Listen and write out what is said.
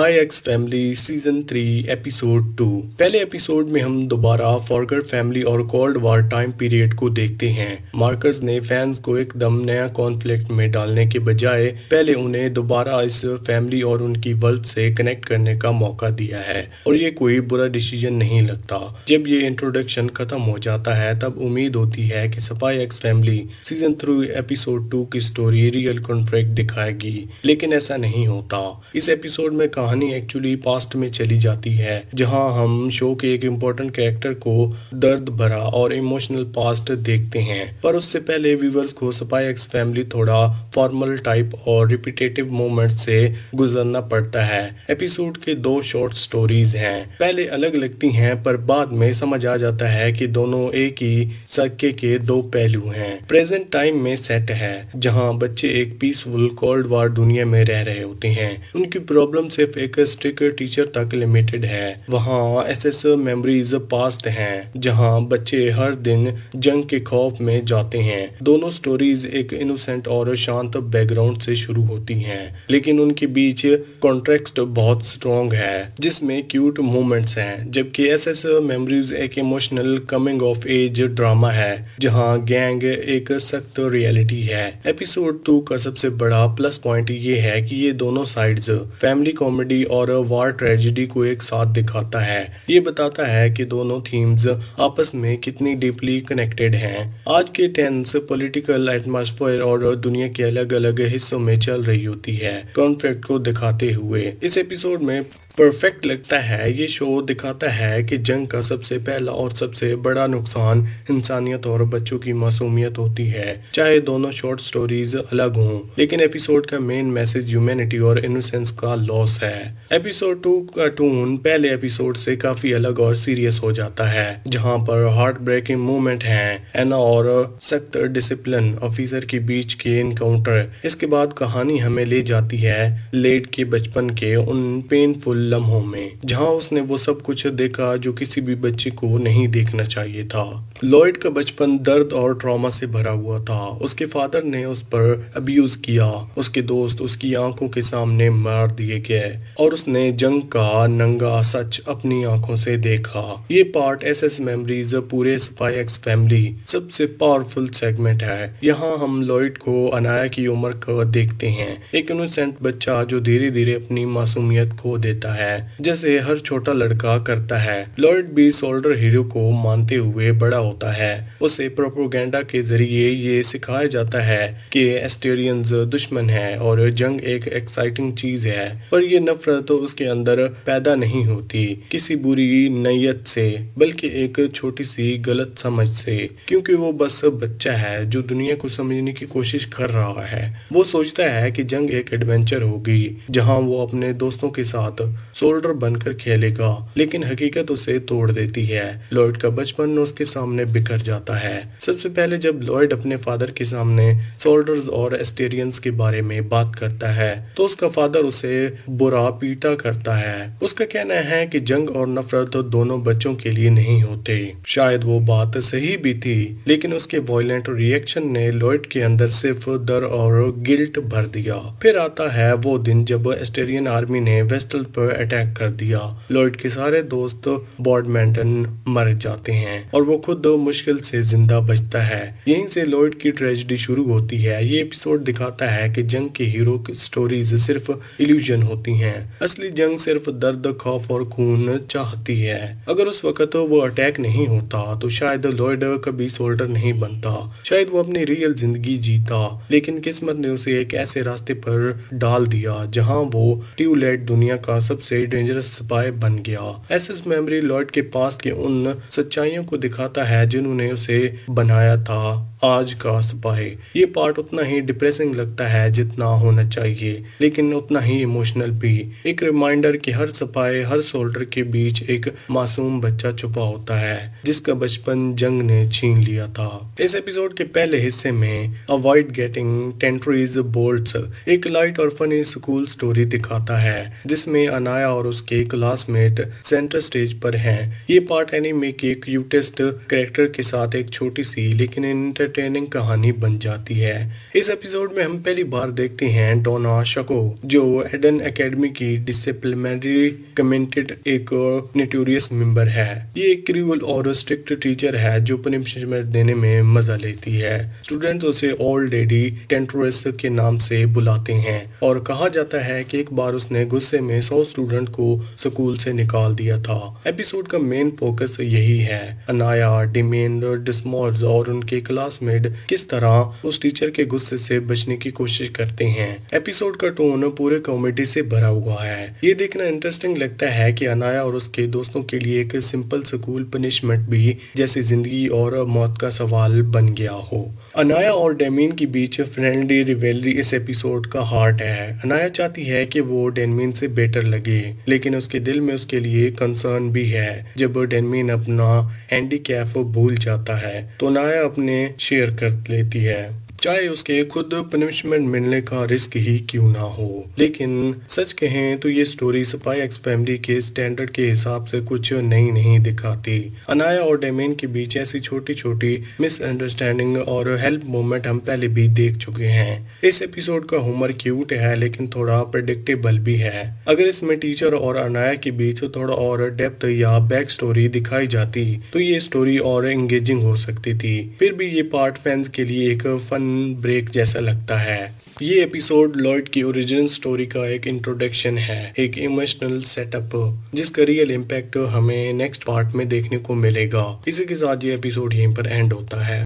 Spy x family season 3 episode 2। पहले episode में हम दोबारा फॉरगट फैमिली और कोल्ड वॉर टाइम पीरियड को देखते हैं। मार्कस ने फैंस को एकदम नया कॉन्फ्लिक्ट में डालने के बजाय पहले उन्हें दोबारा इस फैमिली और उनकी वर्ल्ड से कनेक्ट करने का मौका दिया है और ये कोई बुरा डिसीजन नहीं लगता। जब ये इंट्रोडक्शन खत्म हो जाता है तब उम्मीद होती है कि spy x family season 3 episode 2 की स्टोरी रियल कॉन्फ्लिक्ट दिखाएगी, लेकिन ऐसा नहीं होता। इस एपिसोड में कहानी एक्चुअली पास्ट में चली जाती है, जहां हम शो के एक इम्पोर्टेंट कैरेक्टर को दर्द भरा और इमोशनल पास्ट देखते हैं। पर उससे पहले व्यूवर्स को स्पाई एक्स फैमिली थोड़ा फॉर्मल टाइप और रिपीटेटिव मोमेंट से गुजरना पड़ता है। एपिसोड के दो शॉर्ट स्टोरीज हैं, पहले अलग लगती हैं पर बाद में समझ आ जाता है कि दोनों एक ही सिक्के के दो पहलू हैं। प्रेजेंट टाइम में सेट है जहां बच्चे एक पीसफुल कोल्ड वॉर दुनिया में रह रहे होते हैं। उनकी प्रॉब्लम सिर्फ एक स्ट्रिक्ट टीचर तक लिमिटेड है। वहाँ एसएस मेमोरीज पास्ट हैं जहाँ बच्चे हर दिन जंग के खौफ में जाते हैं। दोनों स्टोरीज एक इनोसेंट और शांत बैकग्राउंड से शुरू होती हैं, लेकिन उनके बीच कॉन्ट्रेक्स्ट बहुत स्ट्रॉन्ग है जिसमें क्यूट मोमेंट्स हैं, जबकि एसएस मेमोरीज एक emotional coming of age drama है जहाँ गैंग एक सख्त रियलिटी है। एपिसोड 2 का सबसे बड़ा प्लस पॉइंट ये है कि ये दोनों साइड्स फैमिली कॉमेडी और वॉर ट्रेजेडी को एक साथ दिखाता है। ये बताता है कि दोनों थीम्स आपस में कितनी डीपली कनेक्टेड हैं। आज के टेंस पॉलिटिकल एटमॉस्फेयर और दुनिया के अलग अलग हिस्सों में चल रही होती है कॉन्फ्लिक्ट को दिखाते हुए। इस एपिसोड में परफेक्ट लगता है। ये शो दिखाता है कि जंग का सबसे पहला और सबसे बड़ा नुकसान इंसानियत और बच्चों की मासूमियत होती है। चाहे दोनों शॉर्ट स्टोरीज अलग हों, लेकिन एपिसोड का मेन मैसेज ह्यूमैनिटी और इनोसेंस का लॉस है। एपिसोड 2 का टोन पहले एपिसोड से काफी अलग और सीरियस हो जाता है, जहां पर हार्ट ब्रेकिंग मोमेंट हैं, एना और सख्त डिसिप्लिन ऑफिसर के बीच के इनकाउंटर। इसके बाद कहानी हमें ले जाती है लेड के बचपन के उन पेनफुल लम्हों में, जहां उसने वो सब कुछ देखा जो किसी भी बच्चे को नहीं देखना चाहिए था। लॉयड का बचपन दर्द और ट्रॉमा से भरा हुआ था। उसके फादर ने उस पर अब्यूज किया, उसके दोस्त उसकी आंखों के सामने मार दिए गए और उसने जंग का नंगा सच अपनी आंखों से देखा। ये पार्ट एसएस मेमोरीज पूरे स्पाई एक्स फैमिली सबसे पावरफुल सेगमेंट है। यहाँ हम लॉयड को अनाया की उम्र का देखते हैं, एक इनोसेंट बच्चा जो धीरे धीरे अपनी मासूमियत खो देता है, जैसे हर छोटा लड़का करता है। लॉयड भी सोल्डर हीरो को मानते हुए बड़ा होता है। उसे प्रोपेगेंडा के जरिए ये सिखाया जाता है कि एस्टेरियंस दुश्मन है और जंग एक एक्साइटिंग चीज है, पर ये नफरत तो उसके अंदर पैदा नहीं होती किसी बुरी नीयत से, बल्कि एक छोटी सी गलत समझ से, क्योंकि वो बस बच्चा है जो दुनिया को समझने की कोशिश कर रहा है। वो सोचता है कि जंग एक एडवेंचर होगी जहां वो अपने दोस्तों के साथ सोल्डर बनकर खेलेगा, लेकिन हकीकत उसे तोड़ देती है। लॉयड का बचपन उसके सामने बिखर जाता है। सबसे पहले जब लॉयड अपने फादर के सामने सोल्डर्स और एस्टेरियंस के बारे में बात करता है तो उसका फादर उसे बुरा पीटा करता है। उसका कहना है कि जंग और नफरत दोनों बच्चों के लिए नहीं होते। शायद वो बात सही भी थी, लेकिन उसके वायलेंट रिएक्शन ने लॉयड के अंदर सिर्फ डर और गिल्ट भर दिया। फिर आता है वो दिन जब एस्टेरियन आर्मी ने वेस्टल पर अटैक कर दिया। लॉयड के सारे दोस्त बॉडमैंटन मर जाते हैं और वो खुद मुश्किल से जिंदा बचता है। यहीं से लॉयड की ट्रेजेडी शुरू होती है। ये एपिसोड दिखाता है कि जंग के हीरो की स्टोरीज सिर्फ इल्यूजन होती हैं। असली जंग सिर्फ दर्द, खौफ और खून चाहती है। अगर उस वक्त वो अटैक नहीं होता तो शायद लॉयड कभी सोल्डर नहीं बनता, शायद वो अपनी रियल जिंदगी जीता, लेकिन किस्मत ने उसे एक ऐसे रास्ते पर डाल दिया जहां वो ट्यूलेट दुनिया का सबसे डेंजरस स्पाई बन गया। एसएस मेमोरी लॉयड के पास के उन सच्चाइयों को दिखाता है जिन्होंने उसे बनाया था आज का स्पाई। ये पार्ट उतना ही डिप्रेसिंग लगता है जितना होना चाहिए, लेकिन उतना ही इमोशनल भी। एक रिमाइंडर कि हर स्पाई, हर सोल्डर के बीच एक मासूम बच्चा छुपा होता है जिसका बचपन जंग ने छीन लिया था। इस एपिसोड के पहले हिस्से में अवॉइड गेटिंग टेंट्रीज बोल्ट्स एक लाइट और फनी स्कूल स्टोरी दिखाता है जिसमें अनाया और उसके क्लासमेट सेंटर स्टेज पर हैं। ये पार्ट एनीमे के क्यूटेस्ट कैरेक्टर के साथ एक छोटी सी लेकिन एंटरटेनिंग कहानी बन जाती है। इस एपिसोड में हम पहली बार देखते हैं डोना शको, जो एडन एकेडमी की डिसिप्लिनरी कमेंटेड एक नोटोरियस मेंबर है। ये एक क्रूअल और स्ट्रिक्ट टीचर है जो पनिशमेंट देने में मजा लेती है। स्टूडेंट्स उसे ओल्ड लेडी टेंटोरस के नाम से बुलाते हैं और कहा जाता है कि एक बार उसने गुस्से में 100 स्टूडेंट को स्कूल से निकाल दिया था। एपिसोड का मेन फोकस यही है, अनाया, डेमियन, डिसमॉर्स और उनके क्लासमेट किस तरह उस टीचर के गुस्से से बचने की कोशिश करते हैं। एपिसोड का टोन पूरे कॉमेडी से भरा हुआ है। ये देखना इंटरेस्टिंग लगता है कि अनाया और उसके दोस्तों के लिए एक सिंपल स्कूल पनिशमेंट भी जैसे जिंदगी और मौत का सवाल बन गया हो। अनाया और डेमियन के बीच फ्रेंडली रिवेलरी इस एपिसोड का हार्ट है। अनाया चाहती है कि वो डेमियन से बेटर लगे, लेकिन उसके दिल में उसके लिए कंसर्न भी है। जब डेमियन अपना हैंडीकैप भूल जाता है तो अनाया अपने शेयर कर लेती है, चाहे उसके खुद पनिशमेंट मिलने का रिस्क ही क्यों ना हो। लेकिन सच कहें तो ये स्टोरी स्पाई एक्स फैमिली के स्टैंडर्ड के हिसाब से कुछ नई नहीं दिखाती। अनाया और डेमियन के बीच ऐसी छोटी छोटी मिसअंडरस्टैंडिंग और हेल्प मोमेंट हम पहले भी देख चुके हैं। इस एपिसोड का ह्यूमर क्यूट है लेकिन थोड़ा प्रेडिक्टेबल भी है। अगर इसमें टीचर और अनाया के बीच थोड़ा और डेप्थ या बैक स्टोरी दिखाई जाती तो ये स्टोरी और एंगेजिंग हो सकती थी। फिर भी ये पार्ट फैंस के लिए एक फन ब्रेक जैसा लगता है। ये एपिसोड लॉयड की ओरिजिनल स्टोरी का एक इंट्रोडक्शन है, एक इमोशनल सेटअप जिसका रियल इम्पैक्ट हमें नेक्स्ट पार्ट में देखने को मिलेगा। इसी के साथ ये एपिसोड यहीं पर एंड होता है।